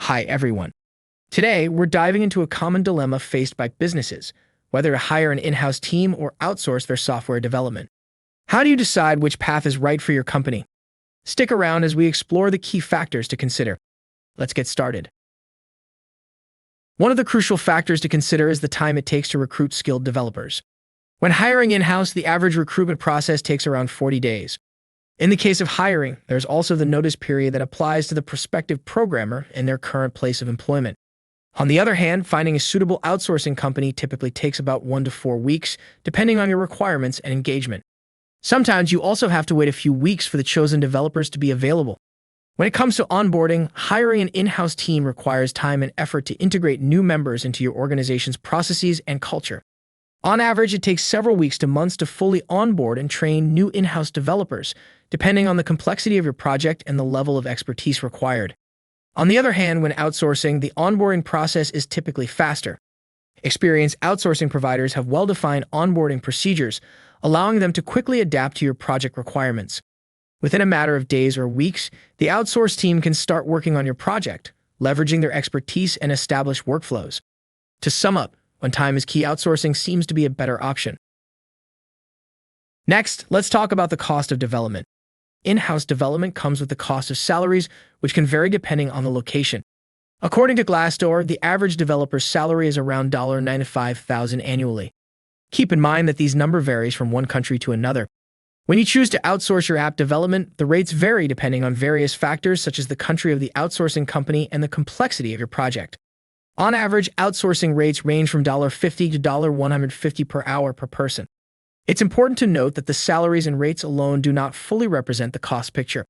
Hi, everyone. Today, we're diving into a common dilemma faced by businesses, whether to hire an in-house team or outsource their software development. How do you decide which path is right for your company? Stick around as we explore the key factors to consider. Let's get started. One of the crucial factors to consider is the time it takes to recruit skilled developers. When hiring in-house, the average recruitment process takes around 40 days. In the case of hiring, there's also the notice period that applies to the prospective programmer in their current place of employment. On the other hand, finding a suitable outsourcing company typically takes about 1 to 4 weeks, depending on your requirements and engagement. Sometimes you also have to wait a few weeks for the chosen developers to be available. When it comes to onboarding, hiring an in-house team requires time and effort to integrate new members into your organization's processes and culture. On average, it takes several weeks to months to fully onboard and train new in-house developers, depending on the complexity of your project and the level of expertise required. On the other hand, when outsourcing, the onboarding process is typically faster. Experienced outsourcing providers have well-defined onboarding procedures, allowing them to quickly adapt to your project requirements. Within a matter of days or weeks, the outsourced team can start working on your project, leveraging their expertise and established workflows. To sum up, when time is key, outsourcing seems to be a better option. Next, let's talk about the cost of development. In-house development comes with the cost of salaries, which can vary depending on the location. According to Glassdoor, the average developer's salary is around $95,000 annually. Keep in mind that these number varies from one country to another. When you choose to outsource your app development, the rates vary depending on various factors such as the country of the outsourcing company and the complexity of your project. On average, outsourcing rates range from $50 to $150 per hour per person. It's important to note that the salaries and rates alone do not fully represent the cost picture.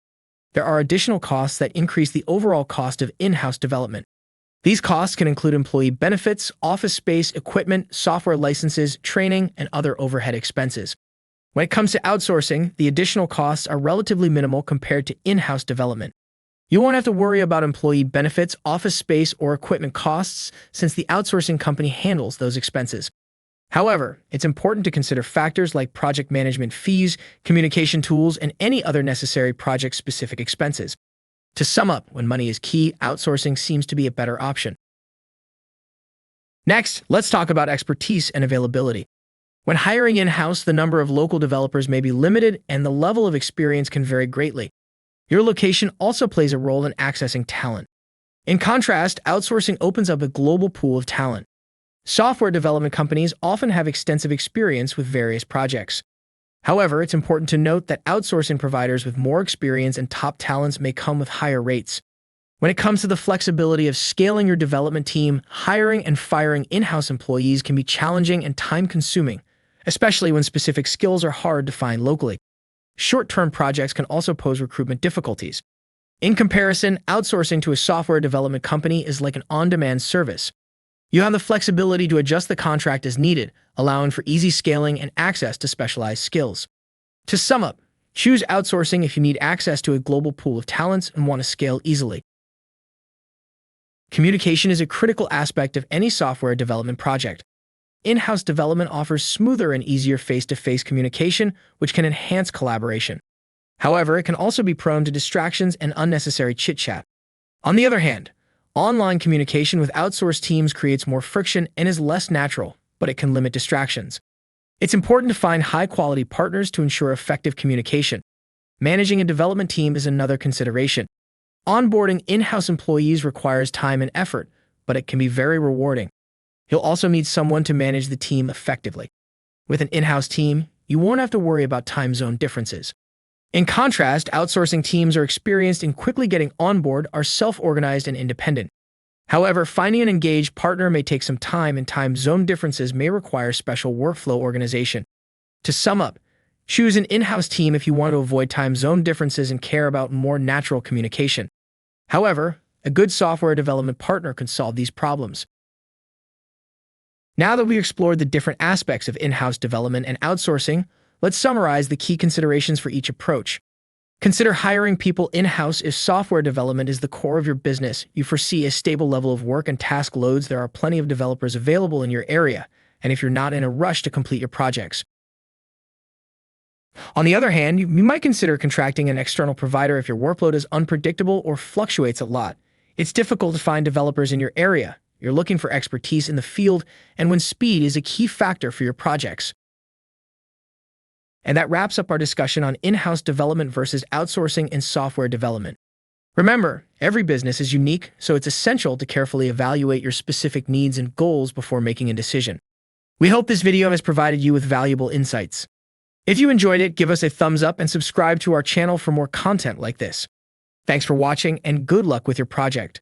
There are additional costs that increase the overall cost of in-house development. These costs can include employee benefits, office space, equipment, software licenses, training, and other overhead expenses. When it comes to outsourcing, the additional costs are relatively minimal compared to in-house development. You won't have to worry about employee benefits, office space, or equipment costs since the outsourcing company handles those expenses. However, it's important to consider factors like project management fees, communication tools, and any other necessary project-specific expenses. To sum up, when money is key, outsourcing seems to be a better option. Next, let's talk about expertise and availability. When hiring in-house, the number of local developers may be limited and the level of experience can vary greatly. Your location also plays a role in accessing talent. In contrast, outsourcing opens up a global pool of talent. Software development companies often have extensive experience with various projects. However, it's important to note that outsourcing providers with more experience and top talents may come with higher rates. When it comes to the flexibility of scaling your development team, hiring and firing in-house employees can be challenging and time-consuming, especially when specific skills are hard to find locally. Short-term projects can also pose recruitment difficulties. In comparison, outsourcing to a software development company is like an on-demand service. You have the flexibility to adjust the contract as needed, allowing for easy scaling and access to specialized skills. To sum up, choose outsourcing if you need access to a global pool of talents and want to scale easily. Communication is a critical aspect of any software development project. In-house development offers smoother and easier face-to-face communication, which can enhance collaboration. However, it can also be prone to distractions and unnecessary chit-chat. On the other hand, online communication with outsourced teams creates more friction and is less natural, but it can limit distractions. It's important to find high-quality partners to ensure effective communication. Managing a development team is another consideration. Onboarding in-house employees requires time and effort, but it can be very rewarding. You'll also need someone to manage the team effectively. With an in-house team, you won't have to worry about time zone differences. In contrast, outsourcing teams are experienced in quickly getting on board, are self-organized and independent. However, finding an engaged partner may take some time and time zone differences may require special workflow organization. To sum up, choose an in-house team if you want to avoid time zone differences and care about more natural communication. However, a good software development partner can solve these problems. Now that we've explored the different aspects of in-house development and outsourcing, let's summarize the key considerations for each approach. Consider hiring people in-house if software development is the core of your business. You foresee a stable level of work and task loads. There are plenty of developers available in your area, and if you're not in a rush to complete your projects. On the other hand, you might consider contracting an external provider if your workload is unpredictable or fluctuates a lot. It's difficult to find developers in your area. You're looking for expertise in the field, and when speed is a key factor for your projects. And that wraps up our discussion on in-house development versus outsourcing in software development. Remember, every business is unique, so it's essential to carefully evaluate your specific needs and goals before making a decision. We hope this video has provided you with valuable insights. If you enjoyed it, give us a thumbs up and subscribe to our channel for more content like this. Thanks for watching, and good luck with your project.